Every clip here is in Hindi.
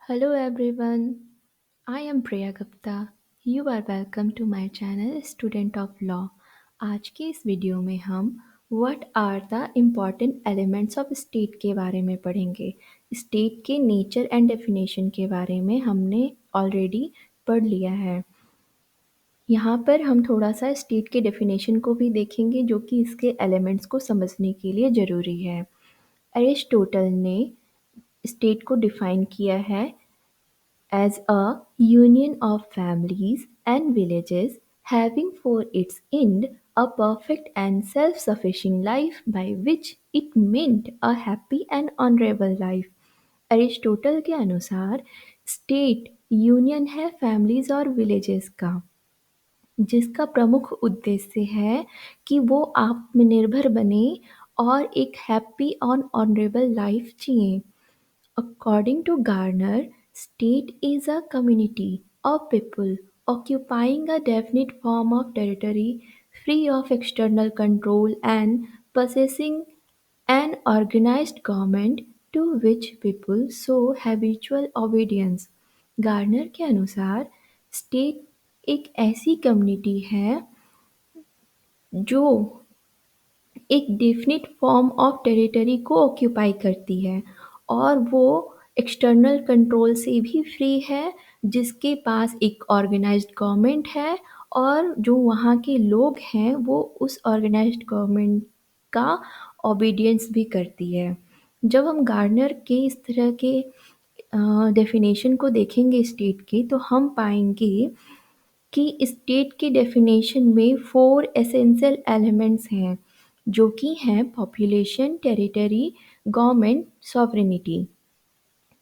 Hello everyone, I am Priya Gupta. You are welcome to my channel Student of Law. आज के इस वीडियो में हम What are the important elements of state के बारे में पढ़ेंगे। स्टेट के नेचर एंड डेफिनेशन के बारे में हमने ऑलरेडी पढ़ लिया है। यहाँ पर हम थोड़ा सा स्टेट के डेफिनेशन को भी देखेंगे जो कि इसके एलिमेंट्स को समझने के लिए ज़रूरी है। एरिस्टोटल ने स्टेट को डिफाइन किया है as a union of families and villages having for its end a perfect and self-sufficing life by which it meant a happy and honorable life. Aristotle के अनुसार स्टेट यूनियन है फैमिलीज और विलेजेस का जिसका प्रमुख उद्देश्य है कि वो आत्मनिर्भर बने और एक हैप्पी और ऑनरेबल लाइफ जिए। According to Garner, state is a community of people occupying a definite form of territory free of external control and possessing an organized government to which people show habitual obedience. Garner के अनुसार स्टेट एक ऐसी कम्युनिटी है जो एक डेफिनिट फॉर्म ऑफ टेरिटरी को ऑक्यूपाई करती है और वो एक्सटर्नल कंट्रोल से भी फ्री है, जिसके पास एक ऑर्गेनाइज्ड गवर्नमेंट है और जो वहाँ के लोग हैं वो उस ऑर्गेनाइज्ड गवर्नमेंट का ओबीडियंस भी करती है। जब हम गार्नर के इस तरह के डेफिनेशन को देखेंगे स्टेट के तो हम पाएंगे कि स्टेट की डेफिनेशन में 4 एसेंशियल एलिमेंट्स हैं जो कि हैं पॉपुलेशन, टेरिटरी, गवर्नमेंट, सॉवरेनिटी।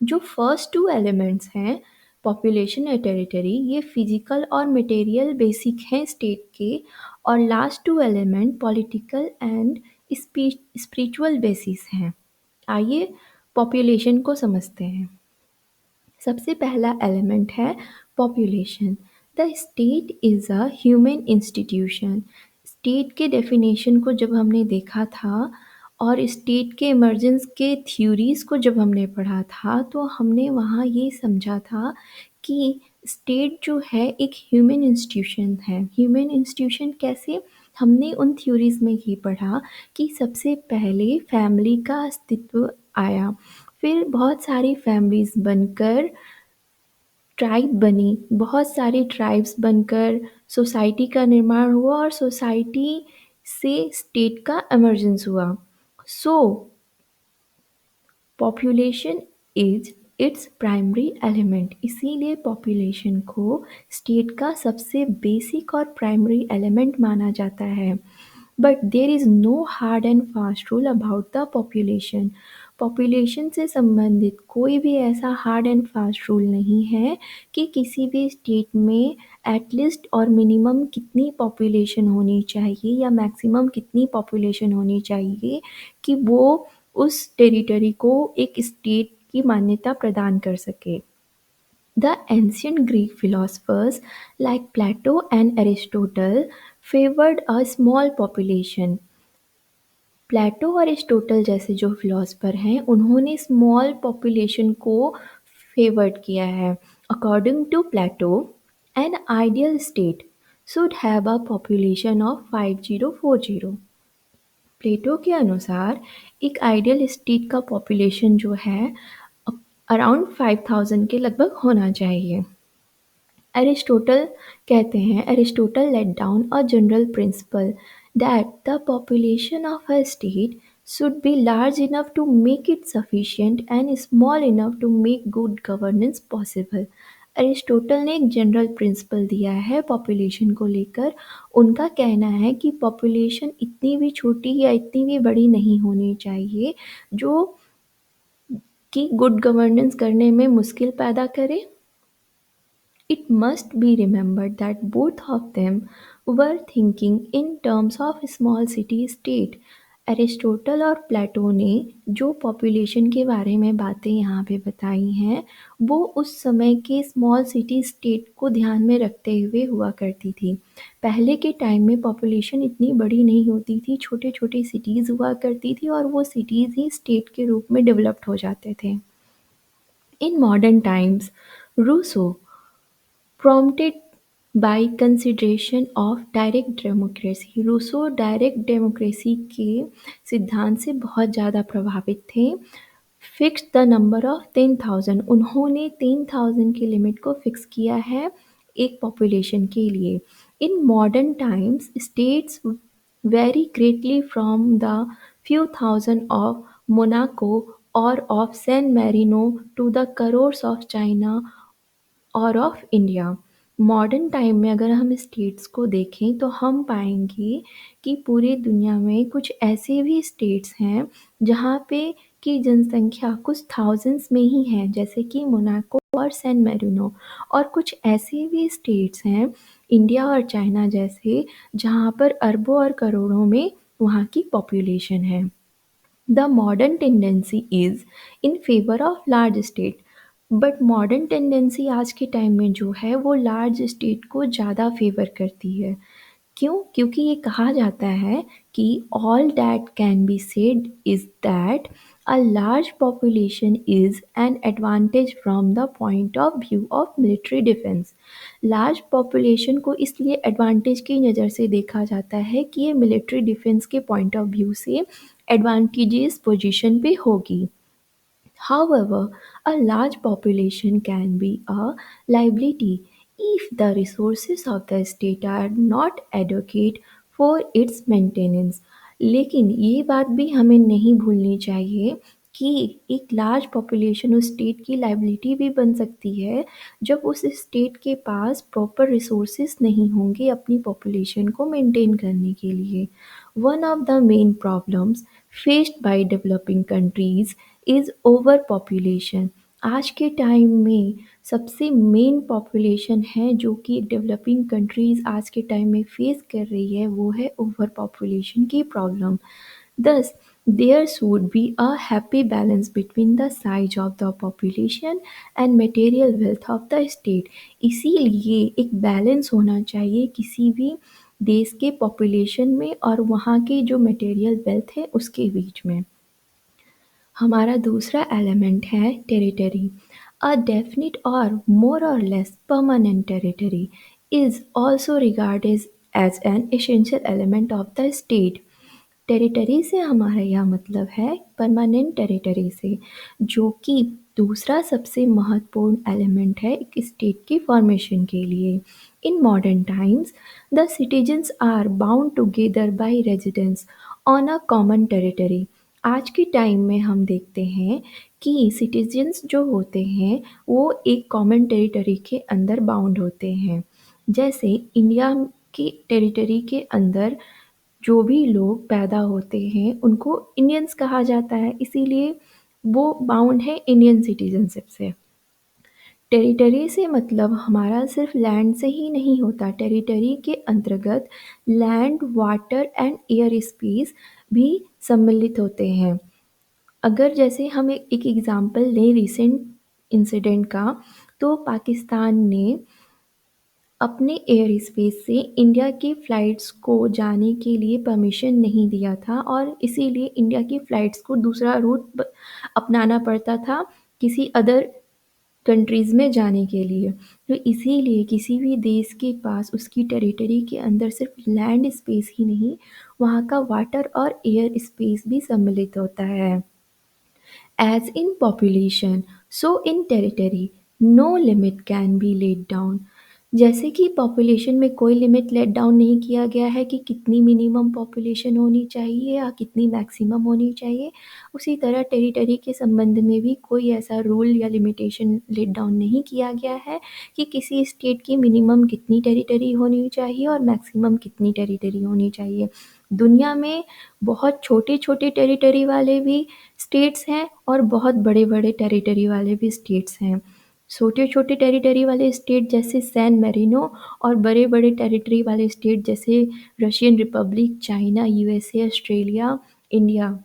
जो फर्स्ट 2 एलिमेंट्स हैं पॉपुलेशन और टेरिटरी ये फिजिकल और मटेरियल बेसिक हैं स्टेट के और last 2 element political and spiritual basis हैं। आइए पॉपुलेशन को समझते हैं। सबसे पहला एलिमेंट है population. The state is a human institution. State के डेफिनेशन को जब हमने देखा था और स्टेट के इमर्जेंस के थ्योरीज़ को जब हमने पढ़ा था तो हमने वहाँ ये समझा था कि स्टेट जो है एक ह्यूमन इंस्टीट्यूशन है। ह्यूमन इंस्टीट्यूशन कैसे? हमने उन थ्योरीज़ में ये पढ़ा कि सबसे पहले फैमिली का अस्तित्व आया, फिर बहुत सारी फैमिलीज़ बनकर ट्राइब बनी, बहुत सारी ट्राइब्स बनकर सोसाइटी का निर्माण हुआ और सोसाइटी से स्टेट का इमर्जेंस हुआ। So population is its primary element, इसीलिए पॉपुलेशन को स्टेट का सबसे बेसिक और प्राइमरी एलिमेंट माना जाता है। But there is no hard and fast rule about the population. Population से संबंधित कोई भी ऐसा हार्ड एंड फास्ट रूल नहीं है कि किसी भी स्टेट में एटलीस्ट और मिनिमम कितनी पॉपुलेशन होनी चाहिए या मैक्सिमम कितनी पॉपुलेशन होनी चाहिए कि वो उस टेरिटरी को एक स्टेट की मान्यता प्रदान कर सके। The ancient Greek philosophers like Plato and Aristotle favored a small population. प्लेटो और एरिस्टोटल जैसे जो फिलोसफर हैं उन्होंने स्मॉल पॉपुलेशन को फेवर्ड किया है। According to Plato an ideal state should have a population of 5040। Plato के अनुसार एक आइडियल स्टेट का पॉपुलेशन जो है अराउंड 5000 के लगभग होना चाहिए। एरिस्टोटल कहते हैं Aristotle let down a general principle that the population of a state should be large enough to make it sufficient and small enough to make good governance possible। Aristotle ने एक जनरल प्रिंसिपल दिया है पॉपुलेशन को लेकर। उनका कहना है कि पॉपुलेशन इतनी भी छोटी या इतनी भी बड़ी नहीं होनी चाहिए जो कि गुड गवर्नेंस करने में मुश्किल पैदा करे। It must be remembered that both of them were thinking in terms of small city state। Aristotle और प्लेटो ने जो पॉपुलेशन के बारे में बातें यहाँ पे बताई हैं वो उस समय के स्मॉल सिटी स्टेट को ध्यान में रखते हुए हुआ करती थी। पहले के टाइम में पॉपुलेशन इतनी बड़ी नहीं होती थी, छोटे छोटे सिटीज़ हुआ करती थी और वो सिटीज़ ही स्टेट के रूप में डेवलप्ड हो जाते थे। In modern times, Rousseau prompted by consideration of direct democracy, Rousseau direct democracy के सिद्धांत से बहुत ज़्यादा प्रभावित थे। फिक्स द नंबर ऑफ 10,000, उन्होंने 10,000 की लिमिट को फिक्स किया है एक पॉपुलेशन के लिए। In modern times states very greatly from the few thousand of Monaco or of San Marino to the crores of China और ऑफ इंडिया। मॉडर्न टाइम में अगर हम स्टेट्स को देखें तो हम पाएंगे कि पूरी दुनिया में कुछ ऐसे भी स्टेट्स हैं जहाँ पे की जनसंख्या कुछ थाउजेंड्स में ही है, जैसे कि मोनाको और सैन मेरिनो। और कुछ ऐसे भी स्टेट्स हैं इंडिया और चाइना जैसे, जहाँ पर अरबों और करोड़ों में वहाँ की पॉपुलेशन है। The modern tendency is in favor of large state, but modern tendency आज के टाइम में जो है वो लार्ज स्टेट को ज़्यादा फेवर करती है। क्यों? क्योंकि ये कहा जाता है कि all that can be said is that a large population is an advantage from the point of view of military defence. Large population को इसलिए एडवांटेज की नज़र से देखा जाता है कि ये मिलिट्री डिफेंस के पॉइंट ऑफ व्यू से एडवांटेजेस पोजीशन पे होगी। However, a large population can be a liability if the resources of the state are not adequate for its maintenance। लेकिन ये बात भी हमें नहीं भूलनी चाहिए कि एक लार्ज पॉपुलेशन उस स्टेट की लाइबिलिटी भी बन सकती है जब उस स्टेट के पास प्रॉपर रिसोर्सेज नहीं होंगे अपनी पॉपुलेशन को मेंटेन करने के लिए। One of the main problems faced by developing countries is over population. आज के टाइम में सबसे मेन पॉपुलेशन है जो कि डेवलपिंग कंट्रीज़ आज के टाइम में फेस कर रही है, वो है ओवर पॉपुलेशन की problem. Thus, there should be a happy balance between the size of the population and material wealth of the state। इसीलिए एक बैलेंस होना चाहिए किसी भी देश के पॉपुलेशन में और वहाँ के जो मटेरियल वेल्थ है उसके बीच में। हमारा दूसरा एलिमेंट है टेरिटरी। अ डेफिनिट और मोर और less permanent territory is also regarded as an essential element of the state. Territory से हमारा यह मतलब है परमानेंट टेरिटरी से, जो कि दूसरा सबसे महत्वपूर्ण एलिमेंट है एक स्टेट की फॉर्मेशन के लिए। In modern times the citizens are bound together by residence on a common territory. आज के टाइम में हम देखते हैं कि सिटीजन्स जो होते हैं वो एक कॉमन टेरिटरी के अंदर बाउंड होते हैं। जैसे इंडिया की टेरिटरी के अंदर जो भी लोग पैदा होते हैं उनको इंडियंस कहा जाता है, इसीलिए वो बाउंड है इंडियन सिटीजनशिप से। टेरिटरी से मतलब हमारा सिर्फ लैंड से ही नहीं होता, टेरिटरी के अंतर्गत land, water and air space भी सम्मिलित होते हैं। अगर जैसे हम एक एग्ज़ाम्पल लें रिसेंट इंसिडेंट का, तो पाकिस्तान ने अपने एयर स्पेस से इंडिया की फ़्लाइट्स को जाने के लिए परमिशन नहीं दिया था और इसीलिए इंडिया की फ़्लाइट्स को दूसरा रूट अपनाना पड़ता था किसी अदर कंट्रीज़ में जाने के लिए। तो इसीलिए किसी भी देश के पास उसकी टेरिटरी के अंदर सिर्फ लैंड स्पेस ही नहीं, वहाँ का वाटर और एयर स्पेस भी सम्मिलित होता है। As in population, so in territory, no limit can be laid down। जैसे कि पॉपुलेशन में कोई लिमिट लेट डाउन नहीं किया गया है कि कितनी मिनिमम पॉपुलेशन होनी चाहिए या कितनी मैक्सिमम होनी चाहिए, उसी तरह टेरिटरी के संबंध में भी कोई ऐसा रूल या लिमिटेशन लेट डाउन नहीं किया गया है कि किसी स्टेट की मिनिमम कितनी टेरिटरी होनी चाहिए और मैक्सिमम कितनी टेरिटरी होनी चाहिए। दुनिया में बहुत छोटे-छोटे टेरिटरी वाले भी स्टेट्स हैं और बहुत बड़े-बड़े टेरिटरी वाले भी स्टेट्स हैं। छोटे-छोटे टेरिटरी वाले स्टेट जैसे सैन मेरिनो और बड़े-बड़े टेरिटरी वाले स्टेट जैसे Russian Republic, China, USA, Australia, India,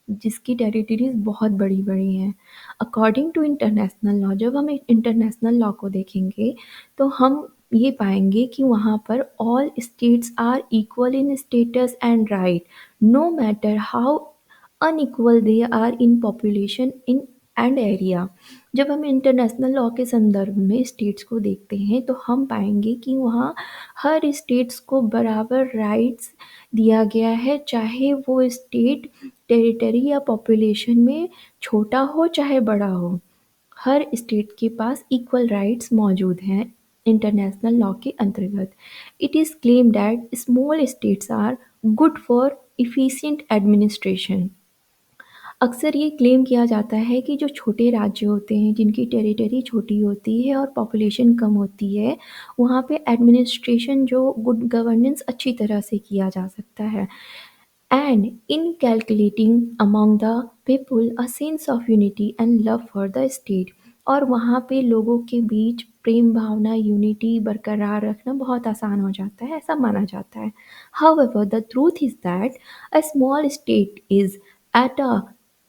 जिसकी टेरिटरीज़ बहुत बड़ी-बड़ी हैं। अकॉर्डिंग टू इंटरनेशनल लॉ, जब हम इंटरनेशनल लॉ को देखेंगे तो हम ये पाएँगे कि वहाँ पर all states are equal in status and right, no matter how unequal they are in population, in and area. जब हम इंटरनेशनल लॉ के संदर्भ में स्टेट्स को देखते हैं तो हम पाएंगे कि वहाँ हर स्टेट्स को बराबर राइट्स दिया गया है, चाहे वो स्टेट टेरिटरी या पॉपुलेशन में छोटा हो चाहे बड़ा हो। हर स्टेट के पास इक्वल राइट्स मौजूद हैं इंटरनेशनल लॉ के अंतर्गत। It is claim that small states are good for efficient administration. अक्सर ये क्लेम किया जाता है कि जो छोटे राज्य होते हैं, जिनकी टेरिटरी छोटी होती है और पॉपुलेशन कम होती है, वहाँ पे एडमिनिस्ट्रेशन जो गुड गवर्नेंस अच्छी तरह से किया जा सकता है। And inculcating among the people a sense of unity and love for the state। और वहाँ पे लोगों के बीच प्रेम भावना यूनिटी बरकरार रखना बहुत आसान हो जाता है, ऐसा माना जाता है। However, the truth is that a small state is at a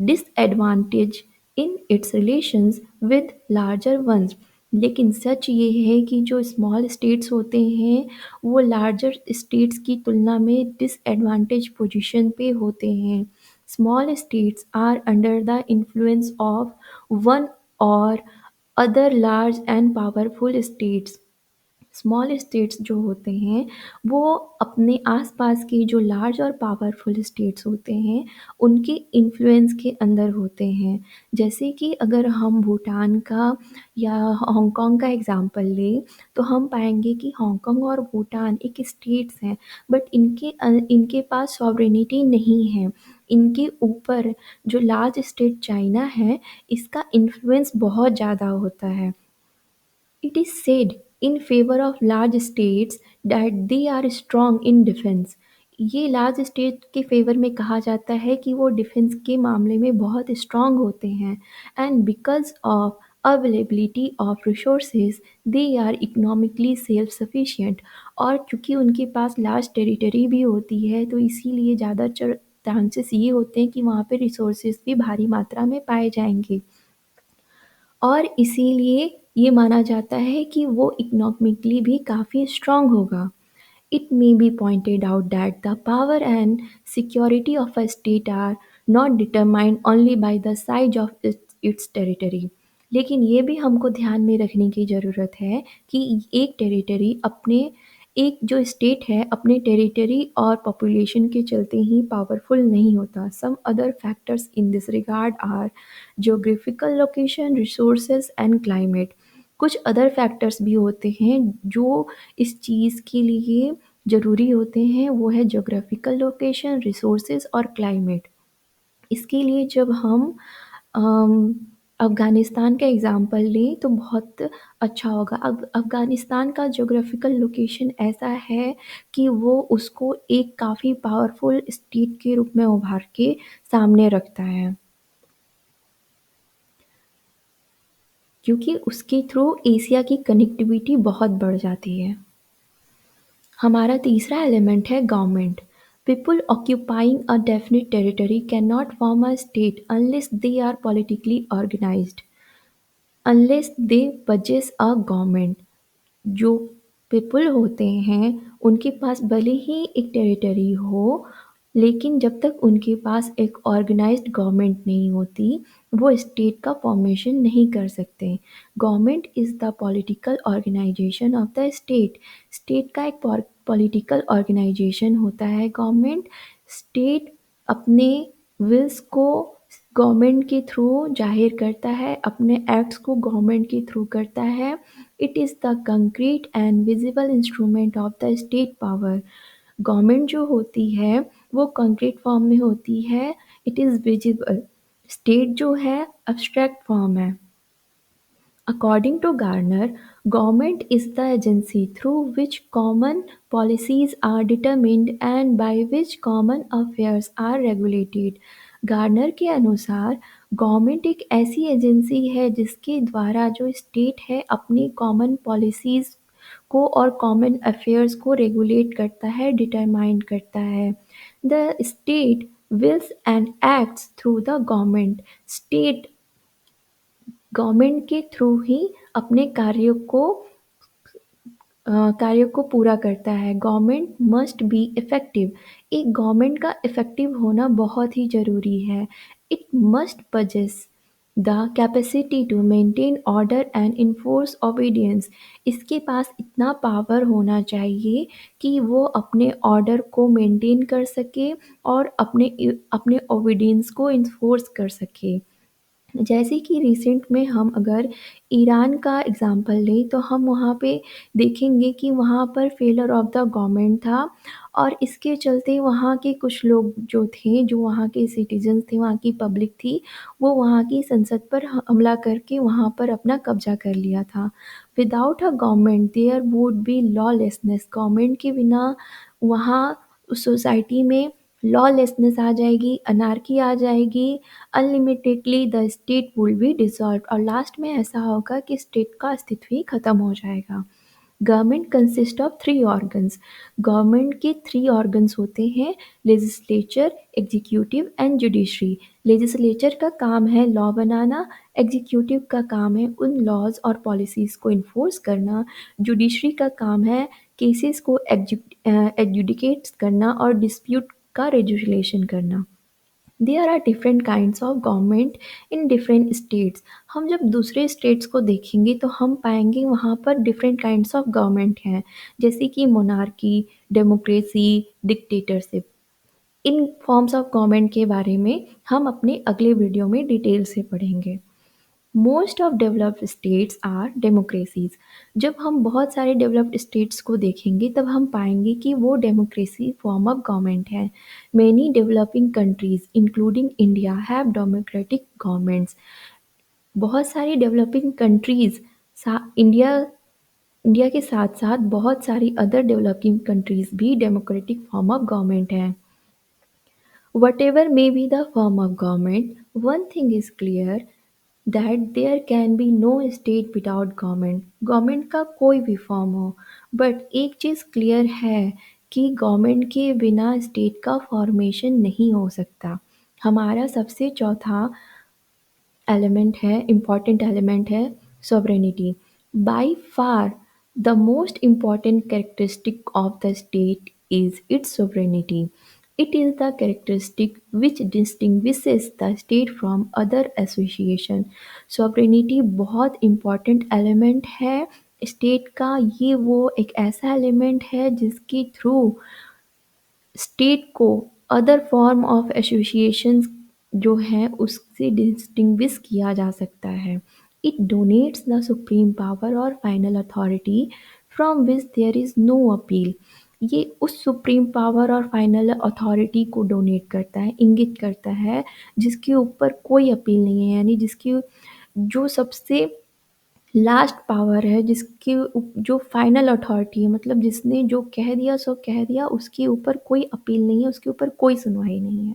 disadvantage in its relations with larger ones। लेकिन सच ये है कि जो स्मॉल स्टेट्स होते हैं वो लार्जर स्टेट्स की तुलना में डिसएडवांटेज पोजीशन पे होते हैं। Small states are under the influence of one और other large and powerful states. Small states जो होते हैं वो अपने आसपास के जो लार्ज और पावरफुल स्टेट्स होते हैं उनके इन्फ्लुएंस के अंदर होते हैं। जैसे कि अगर हम भूटान का या हांगकांग का एग्जांपल लें तो हम पाएंगे कि हांगकांग और भूटान एक स्टेट्स हैं, बट इनके पास सॉवरेनिटी नहीं है। इनके ऊपर जो लार्ज स्टेट चाइना है इसका इन्फ्लुएंस बहुत ज़्यादा होता है। It is said in favor of large states that they are strong in defense। ये लार्ज स्टेट के फेवर में कहा जाता है कि वो डिफेंस के मामले में बहुत स्ट्रांग होते हैं। And because of availability of resources they are economically self sufficient. और चूँकि उनके पास लार्ज टेरिटरी भी होती है तो इसीलिए ज़्यादातर चांसेस ये होते हैं कि वहाँ पे रिसोर्सेज भी भारी मात्रा में पाए जाएंगे और इसीलिए ये माना जाता है कि वो इकोनॉमिकली भी काफ़ी स्ट्रॉन्ग होगा। It may be pointed out that the power and security of a state are not determined only by the size of its territory। लेकिन ये भी हमको ध्यान में रखने की ज़रूरत है कि एक टेरिटरी अपने एक जो स्टेट है अपने टेरिटरी और पॉपुलेशन के चलते ही पावरफुल नहीं होता। Some other factors in this regard are geographical location, resources and climate. कुछ अदर फैक्टर्स भी होते हैं जो इस चीज़ के लिए ज़रूरी होते हैं, वो है ज्योग्राफिकल लोकेशन, रिसोर्सेज और क्लाइमेट। इसके लिए जब हम अम, अफ़गानिस्तान का एग्ज़ाम्पल लें तो बहुत अच्छा होगा। अफ़गानिस्तान का ज्योग्राफिकल लोकेशन ऐसा है कि वो उसको एक काफ़ी पावरफुल स्टेट के रूप में उभार के सामने रखता है, क्योंकि उसके थ्रू एशिया की कनेक्टिविटी बहुत बढ़ जाती है। हमारा तीसरा एलिमेंट है government. People occupying a definite territory can not form a state unless they are politically organised, unless they possess a government. जो पीपल होते हैं उनके पास भले ही एक टेरिटरी हो, लेकिन जब तक उनके पास एक ऑर्गेनाइज्ड गवर्नमेंट नहीं होती वो स्टेट का फॉर्मेशन नहीं कर सकते। Government is the political organisation of the state. State का एक पॉलिटिकल ऑर्गेनाइजेशन होता है गवर्नमेंट। स्टेट अपने विल्स को गवर्नमेंट के थ्रू जाहिर करता है, अपने एक्ट्स को गवर्नमेंट के थ्रू करता है। It is the concrete and visible instrument of the state power. Government जो होती है वो कंक्रीट फॉर्म में होती है, इट इज़ विजिबल। स्टेट जो है एब्स्ट्रैक्ट फॉर्म है। According to Garner, government is the agency through which common policies are determined and by which common affairs are regulated। Garner के अनुसार गवर्नमेंट एक ऐसी एजेंसी है जिसके द्वारा जो स्टेट है अपनी कॉमन पॉलिसीज़ को और कॉमन अफेयर्स को रेगुलेट करता है, डिटरमाइन करता है। The state wills and acts through the government। State government के थ्रू ही अपने कार्यों को पूरा करता है। Government must be effective. एक गवर्नमेंट का इफ़ेक्टिव होना बहुत ही ज़रूरी है। It must possess the capacity to maintain order and enforce obedience. इसके पास इतना पावर होना चाहिए कि वो अपने ऑर्डर को मेंटेन कर सके और अपने ओबीडियंस को इन्फोर्स कर सके। जैसे कि रिसेंट में हम अगर ईरान का एग्ज़ाम्पल लें तो हम वहाँ पे देखेंगे कि वहाँ पर फेलियर ऑफ द गवर्नमेंट था और इसके चलते वहाँ के कुछ लोग जो थे, जो वहाँ के सिटीज़न्स थे, वहाँ की पब्लिक थी, वो वहाँ की संसद पर हमला करके वहाँ पर अपना कब्ज़ा कर लिया था। Without a government there would be lawlessness. Government के बिना वहाँ उस सोसाइटी में लॉलेसनेस आ जाएगी, अनार्की आ जाएगी, unlimitedly the state will be dissolved और लास्ट में ऐसा होगा कि स्टेट का अस्तित्व ही खत्म हो जाएगा। Government consist of three organs. Government के थ्री ऑर्गन्स होते हैं, legislature, executive and judiciary. Legislature का काम है लॉ बनाना, एग्जीक्यूटिव का काम है उन लॉज और पॉलिसीज़ को इन्फोर्स करना, जुडिशरी का काम है केसेस को एडजुडिकेट करना और डिस्प्यूट का रेजुलेशन करना। There are different kinds of government in different states. हम जब दूसरे स्टेट्स को देखेंगे तो हम पाएंगे वहाँ पर डिफरेंट काइंड्स ऑफ गवर्नमेंट हैं, जैसे कि monarchy, democracy, dictatorship. In forms of government के बारे में हम अपने अगले वीडियो में डिटेल से पढ़ेंगे। Most of developed states are democracies. जब हम बहुत सारे डेवलप्ड स्टेट्स को देखेंगे तब हम पाएंगे कि वो डेमोक्रेसी फॉर्म ऑफ गवर्नमेंट है। Many developing countries including India have democratic governments. बहुत सारी डेवलपिंग कंट्रीज, इंडिया इंडिया के साथ साथ बहुत सारी अदर डेवलपिंग कंट्रीज भी डेमोक्रेटिक फॉर्म ऑफ गवर्नमेंट हैं। Whatever may be the form of government, one thing is clear that there can be no state without government। Government का कोई भी फॉर्म हो, बट एक चीज़ क्लियर है कि गवर्नमेंट के बिना स्टेट का फॉर्मेशन नहीं हो सकता। हमारा सबसे चौथा एलिमेंट है, इम्पॉर्टेंट एलिमेंट है, sovereignty। By far the most important characteristic of the state is its sovereignty। It is the characteristic which distinguishes the state from other association। sovereignty बहुत important element है स्टेट का। ये वो एक ऐसा एलिमेंट है जिसके थ्रू स्टेट को अदर फॉर्म ऑफ एसोसिएशंस जो हैं उससे डिस्टिंग्विश किया जा सकता है। It donates the supreme power और final authority from which there is no appeal. ये उस सुप्रीम पावर और फाइनल अथॉरिटी को डोनेट करता है, इंगित करता है, जिसके ऊपर कोई अपील नहीं है, यानी जिसकी जो सबसे लास्ट पावर है, जिसकी जो फाइनल अथॉरिटी है, मतलब जिसने जो कह दिया सो कह दिया, उसके ऊपर कोई अपील नहीं है, उसके ऊपर कोई सुनवाई नहीं है।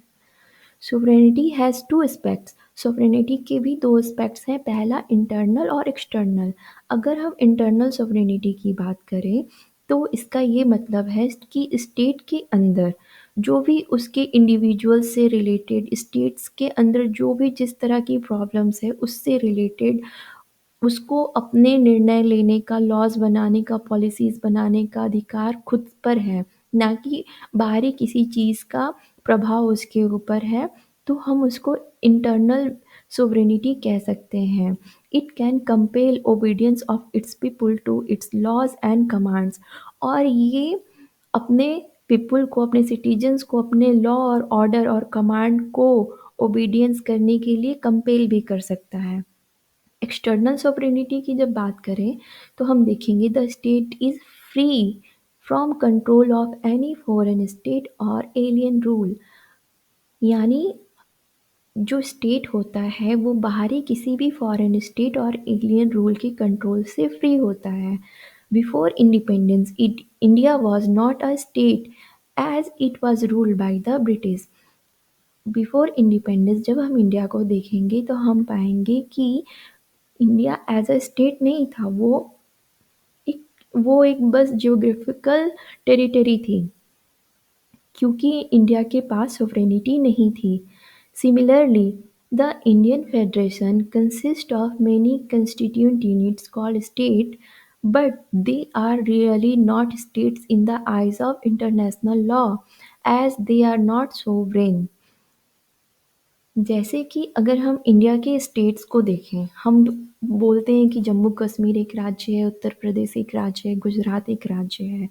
Sovereignty has two aspects. Sovereignty के भी दो एस्पेक्ट्स हैं, पहला इंटरनल और एक्सटर्नल। अगर हम इंटरनल सोवरेनिटी की बात करें तो इसका ये मतलब है कि स्टेट के अंदर जो भी उसके इंडिविजुअल से रिलेटेड, स्टेट्स के अंदर जो भी जिस तरह की प्रॉब्लम्स है उससे रिलेटेड उसको अपने निर्णय लेने का, लॉज़ बनाने का, पॉलिसीज़ बनाने का अधिकार खुद पर है, ना कि बाहरी किसी चीज़ का प्रभाव उसके ऊपर है, तो हम उसको इंटरनल सोवरेनिटी कह सकते हैं। It can compel obedience of its people to its laws and commands. और ये अपने पीपल को, अपने सिटीजन्स को अपने लॉ और ऑर्डर और कमांड को ओबीडियंस करने के लिए कंपेल भी कर सकता है। एक्सटर्नल सोवरेनिटी की जब बात करें तो हम देखेंगे the state is free from control of any foreign state और एलियन रूल। यानी जो स्टेट होता है वो बाहरी किसी भी फॉरेन स्टेट और एलियन रूल के कंट्रोल से फ्री होता है। Before independence India was not a state as it was ruled by the British. Before independence जब हम इंडिया को देखेंगे तो हम पाएंगे कि इंडिया एज अ स्टेट नहीं था, एक एक बस जियोग्राफिकल टेरिटरी थी, क्योंकि इंडिया के पास सोवरेनिटी नहीं थी। Similarly the Indian federation consist of many constituent units called state, but they are really not states in the eyes of international law as they are not sovereign। जैसे कि अगर हम इंडिया के स्टेट्स को देखें, हम बोलते हैं कि जम्मू कश्मीर एक राज्य है, उत्तर प्रदेश एक राज्य है, गुजरात एक राज्य है।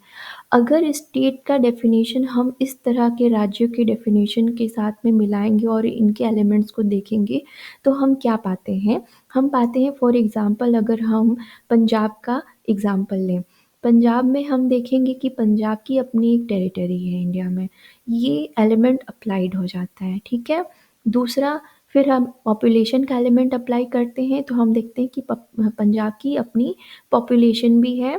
अगर स्टेट का डेफिनेशन हम इस तरह के राज्यों के डेफिनेशन के साथ में मिलाएंगे और इनके एलिमेंट्स को देखेंगे, तो हम क्या पाते हैं? हम पाते हैं, फॉर एग्जांपल अगर हम पंजाब का एग्जांपल लें, पंजाब में हम देखेंगे कि पंजाब की अपनी एक टेरिटरी है इंडिया में, ये एलिमेंट अप्लाइड हो जाता है, ठीक है। दूसरा, फिर हम पॉपुलेशन का एलिमेंट अप्लाई करते हैं तो हम देखते हैं कि पंजाब की अपनी पॉपुलेशन भी है,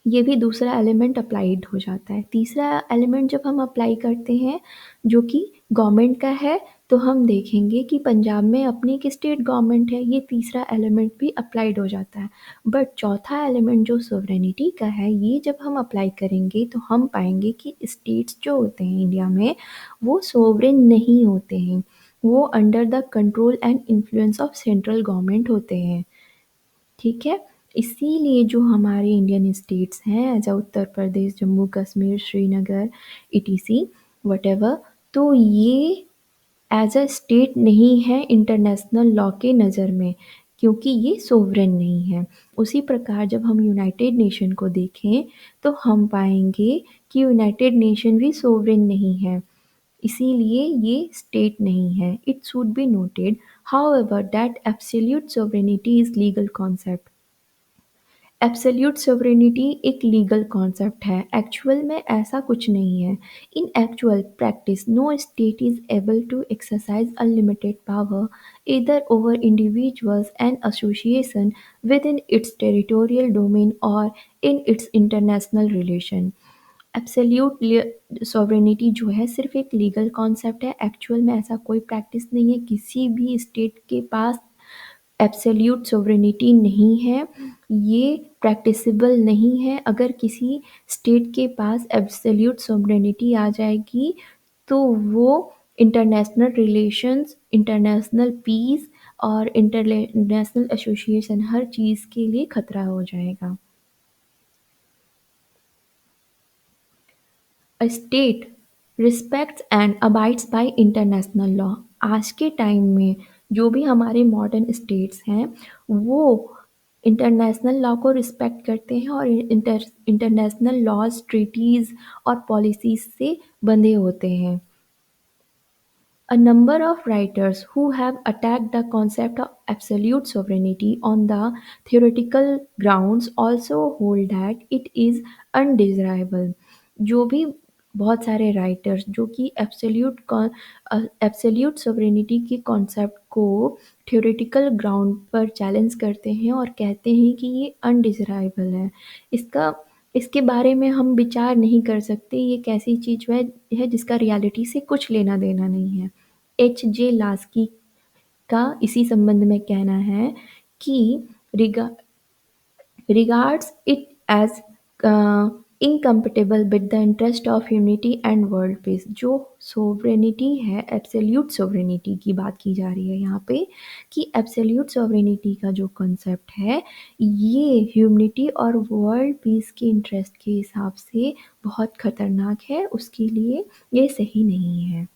ये भी दूसरा एलिमेंट अप्लाइड हो जाता है। तीसरा एलिमेंट जब हम अप्लाई करते हैं जो कि गवर्नमेंट का है, तो हम देखेंगे कि पंजाब में अपनी एक स्टेट गवर्नमेंट है, ये तीसरा एलिमेंट भी अप्लाइड हो जाता है। बट चौथा एलिमेंट जो सोवरेनिटी का है, ये जब हम अप्लाई करेंगे तो हम पाएंगे कि स्टेट्स जो होते हैं इंडिया में, वो सोवरेन नहीं होते हैं, वो under the control and influence of central government होते हैं, ठीक है। इसीलिए जो हमारे इंडियन स्टेट्स हैं, as Uttar Pradesh, Jammu Kashmir, Srinagar, etc, whatever, तो ये एज अ स्टेट नहीं है इंटरनेशनल लॉ के नज़र में, क्योंकि ये सोवरेन नहीं है। उसी प्रकार जब हम यूनाइटेड नेशन को देखें तो हम पाएंगे कि यूनाइटेड नेशन भी सोवरेन नहीं है, इसीलिए ये स्टेट नहीं है। It should be noted however that absolute sovereignty is legal concept। Absolute sovereignty एक लीगल कॉन्सेप्ट है, एक्चुअल में ऐसा कुछ नहीं है। In actual practice no state is able to exercise unlimited power either over individuals and association within its territorial domain or in its international relation। Absolute sovereignty जो है सिर्फ एक लीगल कॉन्सेप्ट है, एक्चुअल में ऐसा कोई प्रैक्टिस नहीं है, किसी भी स्टेट के पास एब्सोल्यूट सोवरेनिटी नहीं है, ये प्रैक्टिसेबल नहीं है। अगर किसी स्टेट के पास एब्सोल्यूट सोवरेनिटी आ जाएगी तो वो इंटरनेशनल रिलेशंस, इंटरनेशनल पीस और इंटरनेशनल एसोसिएशन, हर चीज़ के लिए खतरा हो जाएगा। A state respects and abides by international law। आज के टाइम में जो भी हमारे मॉडर्न स्टेट्स हैं, वो इंटरनेशनल लॉ को रिस्पेक्ट करते हैं और इंटरनेशनल लॉज, ट्रीटीज़ और पॉलिसीज़ से बंधे होते हैं। A number of writers who have attacked the concept of absolute sovereignty on the theoretical grounds also hold that it is undesirable। जो भी बहुत सारे राइटर्स जो कि एब्सोल्यूट सोवरेनिटी के कॉन्सेप्ट को थ्योरेटिकल ग्राउंड पर चैलेंज करते हैं और कहते हैं कि ये अनडिज़राइबल है, इसका इसके बारे में हम विचार नहीं कर सकते, ये एक ऐसी चीज़ है जिसका रियलिटी से कुछ लेना देना नहीं है। एच जे लास्की का इसी संबंध में कहना है कि Riga regards it as incompatible with the interest of unity and world peace। जो सोवरेनिटी है, एब्सोल्यूट सोवरेनिटी की बात की जा रही है यहाँ पे, कि एब्सोल्यूट सोवरेनिटी का जो कॉन्सेप्ट है, ये ह्यूमनिटी और वर्ल्ड पीस के इंटरेस्ट के हिसाब से बहुत खतरनाक है, उसके लिए ये सही नहीं है।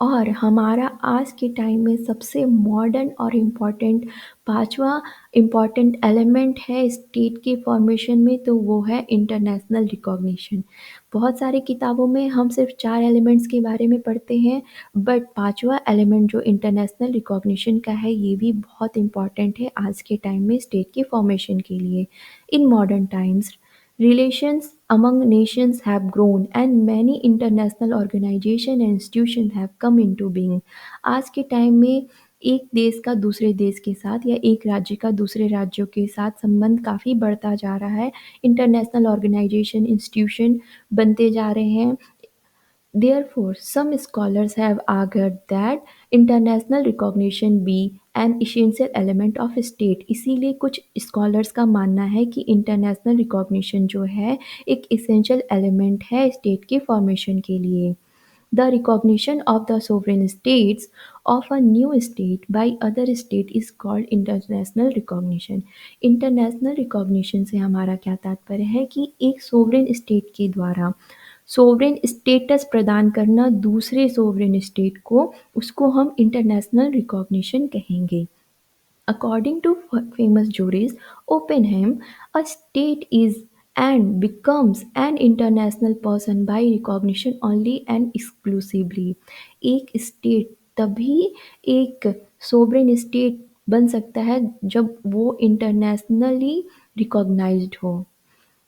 और हमारा आज के टाइम में सबसे मॉडर्न और इम्पॉर्टेंट पांचवा इम्पॉर्टेंट एलिमेंट है स्टेट के फॉर्मेशन में, तो वो है इंटरनेशनल रिकॉग्निशन। बहुत सारी किताबों में हम सिर्फ 4 एलिमेंट्स के बारे में पढ़ते हैं, बट पांचवा एलिमेंट जो इंटरनेशनल रिकॉग्निशन का है, ये भी बहुत इम्पॉर्टेंट है आज के टाइम में स्टेट के फॉर्मेशन के लिए। In modern times relations among nations have grown and many international organizations and institutions have come into being। आज के टाइम में एक देश का दूसरे देश के साथ या एक राज्य का दूसरे राज्यों के साथ संबंध काफ़ी बढ़ता जा रहा है, इंटरनेशनल ऑर्गेनाइजेशन, इंस्टीट्यूशन बनते जा रहे हैं। Therefore, some scholars have argued that international recognition be an essential element of state। इसीलिए कुछ स्कॉलर्स का मानना है कि इंटरनेशनल रिकॉग्निशन जो है एक इसेंशियल एलिमेंट है स्टेट के फॉर्मेशन के लिए। The recognition of the sovereign states of a new state by other state is called international recognition। International recognition से हमारा क्या तात्पर्य है कि एक सोवरेन स्टेट के द्वारा सोवरेन स्टेटस प्रदान करना दूसरे सोवरेन स्टेट को, उसको हम इंटरनेशनल रिकॉग्निशन कहेंगे। According to famous jurist Oppenheim, a state is and becomes an international person by recognition only and exclusively. एक स्टेट तभी एक सोवरेन स्टेट बन सकता है जब वो इंटरनेशनली रिकॉग्नाइज्ड हो।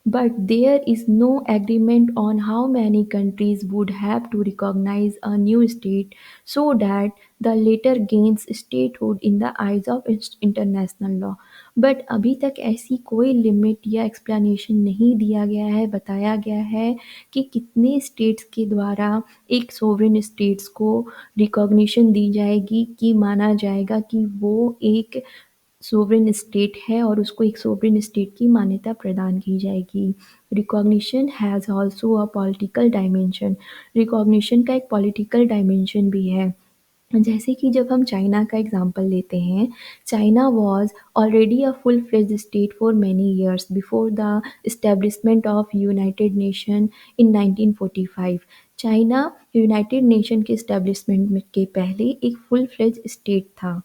But there is no agreement on how many countries would have to recognize a new state so that the latter gains statehood in the eyes of international law. But अभी तक ऐसी कोई लिमिट या एक्सप्लेनेशन नहीं दिया गया है, बताया गया है कि कितने स्टेट्स के द्वारा एक सोवरेन स्टेट्स को रिकॉग्निशन दी जाएगी, कि माना जाएगा कि वो एक सोवरेन स्टेट है और उसको एक सोवरेन स्टेट की मान्यता प्रदान की जाएगी। Recognition has also a political dimension. Recognition का एक पॉलिटिकल डायमेंशन भी है। जैसे कि जब हम चाइना का एग्जांपल लेते हैं, China was already a full fledged state for many years before the establishment of United Nation in 1945। China United Nation के एस्टेब्लिशमेंट के पहले एक फुल फ्लेज्ड स्टेट था।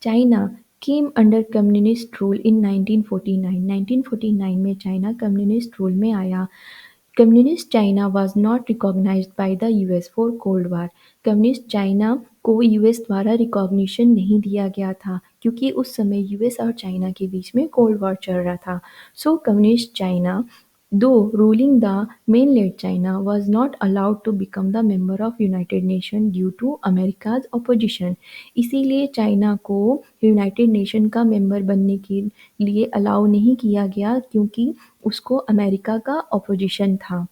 China came under communist rule in 1949। 1949 में चाइना कम्युनिस्ट रूल में आया। Communist China was not recognised by the US for cold war. Communist China को यूएस द्वारा रिकॉग्निशन नहीं दिया गया था क्योंकि उस समय यूएस और चाइना के बीच में कोल्ड वॉर चल रहा था। So communist China, though ruling the mainland China, was not allowed to become the member of United Nations due to America's opposition। इसीलिए चाइना को यूनाइटेड नेशन का मेंबर बनने के लिए अलाउ नहीं किया गया क्योंकि उसको अमेरिका का अपोजिशन था।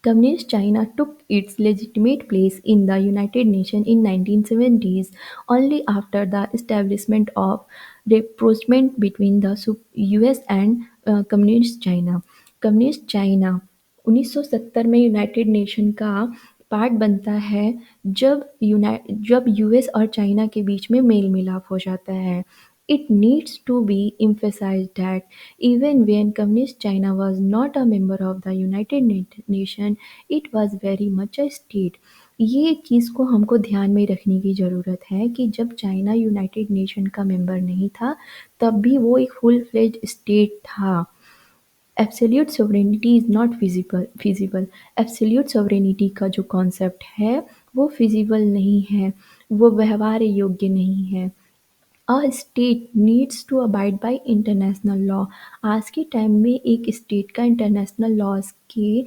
Communist China took its legitimate place in the United Nations in 1970s only after the establishment of rapprochement between the US and Communist China। Communist China 1970 में यूनाइटेड नेशन का पार्ट बनता है जब यूएस और चाइना के बीच में मेल मिलाप हो जाता है। It needs to be emphasized that even when Communist China was not a member of the United Nations, it was very much a state। ये चीज़ को हमको ध्यान में रखने की ज़रूरत है कि जब चाइना यूनाइटेड नेशन का मेंबर नहीं था, तब भी वो एक फुल फ्लेज्ड स्टेट था। Absolute sovereignty is not feasible. Absolute sovereignty का जो कॉन्सेप्ट है वो फिजिबल नहीं है, वो व्यवहार्य योग्य नहीं है। A state needs to abide by international law. आज के टाइम में एक स्टेट का इंटरनेशनल लॉज के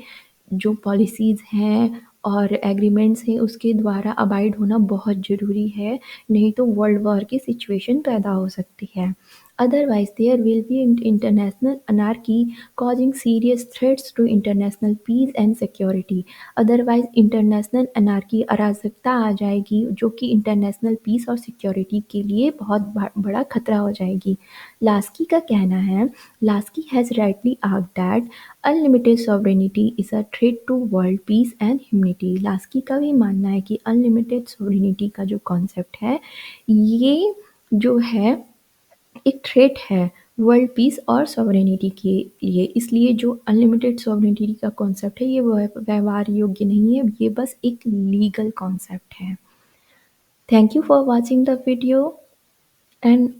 जो पॉलिसीज़ हैं और एग्रीमेंट्स हैं उसके द्वारा अबाइड होना बहुत ज़रूरी है, नहीं तो वर्ल्ड वॉर की सिचुएशन पैदा हो सकती है। Otherwise there will be international anarchy causing serious threats to international peace and security. Otherwise international anarchy अराजकता आ जाएगी जो कि इंटरनेशनल पीस और सिक्योरिटी के लिए बहुत बड़ा खतरा हो जाएगी। लास्की का कहना है, Laski has rightly argued that unlimited sovereignty is a threat to world peace and humanity. Laski का भी मानना है कि अनलिमिटेड सॉवरेनिटी का जो कॉन्सेप्ट है ये जो है एक थ्रेट है वर्ल्ड पीस और सॉवरेनिटी के लिए। इसलिए जो अनलिमिटेड सॉवरेनिटी का कॉन्सेप्ट है ये व्यवहार योग्य नहीं है, ये बस एक लीगल कॉन्सेप्ट है। Thank you for watching the video and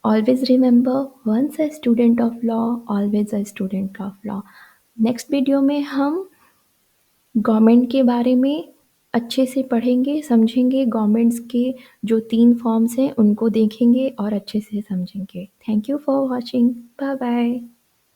always remember, once a student of law always a student of law। Next video में हम गवर्नमेंट के बारे में अच्छे से पढ़ेंगे, समझेंगे। गवर्नमेंट्स के जो 3 फॉर्म्स हैं उनको देखेंगे और अच्छे से समझेंगे। Thank you for watching. Bye bye.